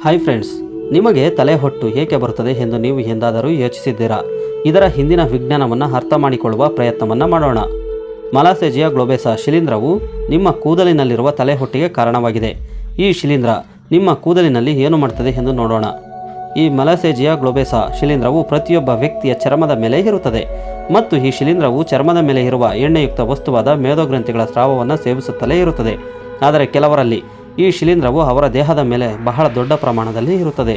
Hi friends, ನಿಮಗೆ ತಲೆ ಹೊಟ್ಟು ಏಕೆ ಬರುತ್ತದೆ ಎಂದು ನೀವು ಎಂದಾದರೂ ಯೋಚಿಸಿದ್ದೀರಾ? ಇದರ ಹಿಂದಿನ ವಿಜ್ಞಾನವನ್ನು ಅರ್ಥ ಮಾಡಿಕೊಳ್ಳುವ ಪ್ರಯತ್ನವನ್ನು ಮಾಡೋಣ. ಮಲಾಸೇಜಿಯಾ ಗ್ಲೋಬೇಸಾ ಶಿಲೀಂಧ್ರವು ನಿಮ್ಮ ಕೂದಲಿನಲ್ಲಿರುವ ತಲೆ ಹೊಟ್ಟಿಗೆ ಕಾರಣವಾಗಿದೆ. ಈ ಶಿಲೀಂಧ್ರ ನಿಮ್ಮ ಕೂದಲಿನಲ್ಲಿ ಏನು ಮಾಡುತ್ತದೆ ಎಂದು ನೋಡೋಣ. ಈ ಮಲಾಸೇಜಿಯಾ ಗ್ಲೋಬೇಸಾ ಶಿಲೀಂಧ್ರವು ಪ್ರತಿಯೊಬ್ಬ ವ್ಯಕ್ತಿಯ ಚರ್ಮದ ಮೇಲೆ ಇರುತ್ತದೆ ಮತ್ತು ಈ ಶಿಲೀಂಧ್ರವು ಚರ್ಮದ ಮೇಲೆ ಇರುವ ಎಣ್ಣೆಯುಕ್ತ ವಸ್ತುವಾದ ಮೇದೋಗ್ರಂಥಿಗಳ ಸ್ರಾವವನ್ನು ಸೇವಿಸುತ್ತಲೇ ಇರುತ್ತದೆ. ಆದರೆ ಕೆಲವರಲ್ಲಿ ಈ ಶಿಲೀಂಧ್ರವು ಅವರ ದೇಹದ ಮೇಲೆ ಬಹಳ ದೊಡ್ಡ ಪ್ರಮಾಣದಲ್ಲಿ ಇರುತ್ತದೆ.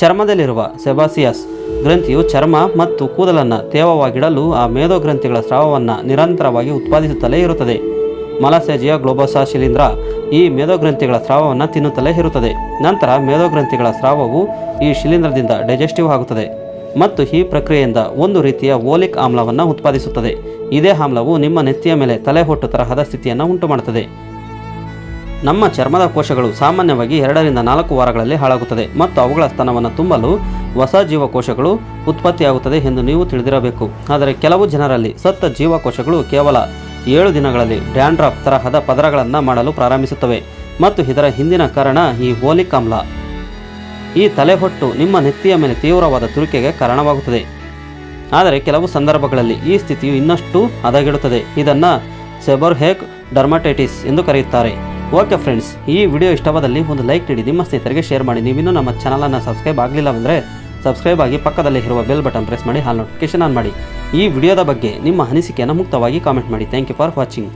ಚರ್ಮದಲ್ಲಿರುವ ಸೆಬಾಸಿಯಸ್ ಗ್ರಂಥಿಯು ಚರ್ಮ ಮತ್ತು ಕೂದಲನ್ನು ತೇವವಾಗಿಡಲು ಆ ಮೇದೋಗ್ರಂಥಿಗಳ ಸ್ರಾವವನ್ನು ನಿರಂತರವಾಗಿ ಉತ್ಪಾದಿಸುತ್ತಲೇ ಇರುತ್ತದೆ. ಮಲಾಸೇಜಿಯಾ ಗ್ಲೋಬೋಸಾ ಶಿಲೀಂಧ್ರ ಈ ಮೇದೋಗ್ರಂಥಿಗಳ ಸ್ರಾವವನ್ನು ತಿನ್ನುತ್ತಲೇ ಇರುತ್ತದೆ. ನಂತರ ಮೇದೋಗ್ರಂಥಿಗಳ ಸ್ರಾವವು ಈ ಶಿಲೀಂಧ್ರದಿಂದ ಡೈಜೆಸ್ಟಿವ್ ಆಗುತ್ತದೆ ಮತ್ತು ಈ ಪ್ರಕ್ರಿಯೆಯಿಂದ ಒಂದು ರೀತಿಯ ಓಲಿಕ್ ಆಮ್ಲವನ್ನು ಉತ್ಪಾದಿಸುತ್ತದೆ. ಇದೇ ಆಮ್ಲವು ನಿಮ್ಮ ನೆತ್ತಿಯ ಮೇಲೆ ತಲೆಹೊಟ್ಟು ತರಹದ ಸ್ಥಿತಿಯನ್ನು ಉಂಟುಮಾಡುತ್ತದೆ. ನಮ್ಮ ಚರ್ಮದ ಕೋಶಗಳು ಸಾಮಾನ್ಯವಾಗಿ 2 ರಿಂದ 4 ವಾರಗಳಲ್ಲಿ ಹಾಳಾಗುತ್ತದೆ ಮತ್ತು ಅವುಗಳ ಸ್ಥಾನವನ್ನು ತುಂಬಲು ಹೊಸ ಜೀವಕೋಶಗಳು ಉತ್ಪತ್ತಿಯಾಗುತ್ತದೆ ಎಂದು ನೀವು ತಿಳಿದಿರಬೇಕು. ಆದರೆ ಕೆಲವು ಜನರಲ್ಲಿ ಸತ್ತ ಜೀವಕೋಶಗಳು ಕೇವಲ 7 ದಿನಗಳಲ್ಲಿ ಡ್ಯಾಂಡ್ರಫ್ ತರಹದ ಪದರಗಳನ್ನು ಮಾಡಲು ಪ್ರಾರಂಭಿಸುತ್ತವೆ ಮತ್ತು ಇದರ ಹಿಂದಿನ ಕಾರಣ ಈ ಓಲಿಕ್ ಆಮ್ಲ. ಈ ತಲೆಹೊಟ್ಟು ನಿಮ್ಮ ನೆತ್ತಿಯ ಮೇಲೆ ತೀವ್ರವಾದ ತುರಿಕೆಗೆ ಕಾರಣವಾಗುತ್ತದೆ. ಆದರೆ ಕೆಲವು ಸಂದರ್ಭಗಳಲ್ಲಿ ಈ ಸ್ಥಿತಿಯು ಇನ್ನಷ್ಟು ಹದಗೆಡುತ್ತದೆ. ಇದನ್ನು ಸೆಬೋರ್ಹೇಕ್ ಡರ್ಮಟೈಟಿಸ್ ಎಂದು ಕರೆಯುತ್ತಾರೆ. ಓಕೆ ಫ್ರೆಂಡ್ಸ್, ಈ ವಿಡಿಯೋ ಇಷ್ಟವಾದಲ್ಲಿ ಒಂದು ಲೈಕ್ ನೀಡಿ, ನಿಮ್ಮ ಸ್ನೇಹಿತರಿಗೆ ಶೇರ್ ಮಾಡಿ. ನೀವಿನ್ನೂ ನಮ್ಮ ಚಾನಲನ್ನು ಸಬ್ಸ್ಕ್ರೈಬ್ ಆಗಲಿಲ್ಲವೆಂದರೆ ಸಬ್ಸ್ಕ್ರೈಬ್ ಆಗಿ ಪಕ್ಕದಲ್ಲೇ ಇರುವ ಬೆಲ್ ಬಟನ್ ಪ್ರೆಸ್ ಮಾಡಿ, ಹಾಲ್ ನೋಟಿಫಿಕೇಶನ್ ಆನ್ ಮಾಡಿ. ಈ ವಿಡಿಯೋದ ಬಗ್ಗೆ ನಿಮ್ಮ ಅನಿಸಿಕೆಯನ್ನು ಮುಕ್ತವಾಗಿ ಕಾಮೆಂಟ್ ಮಾಡಿ. Thank you for watching.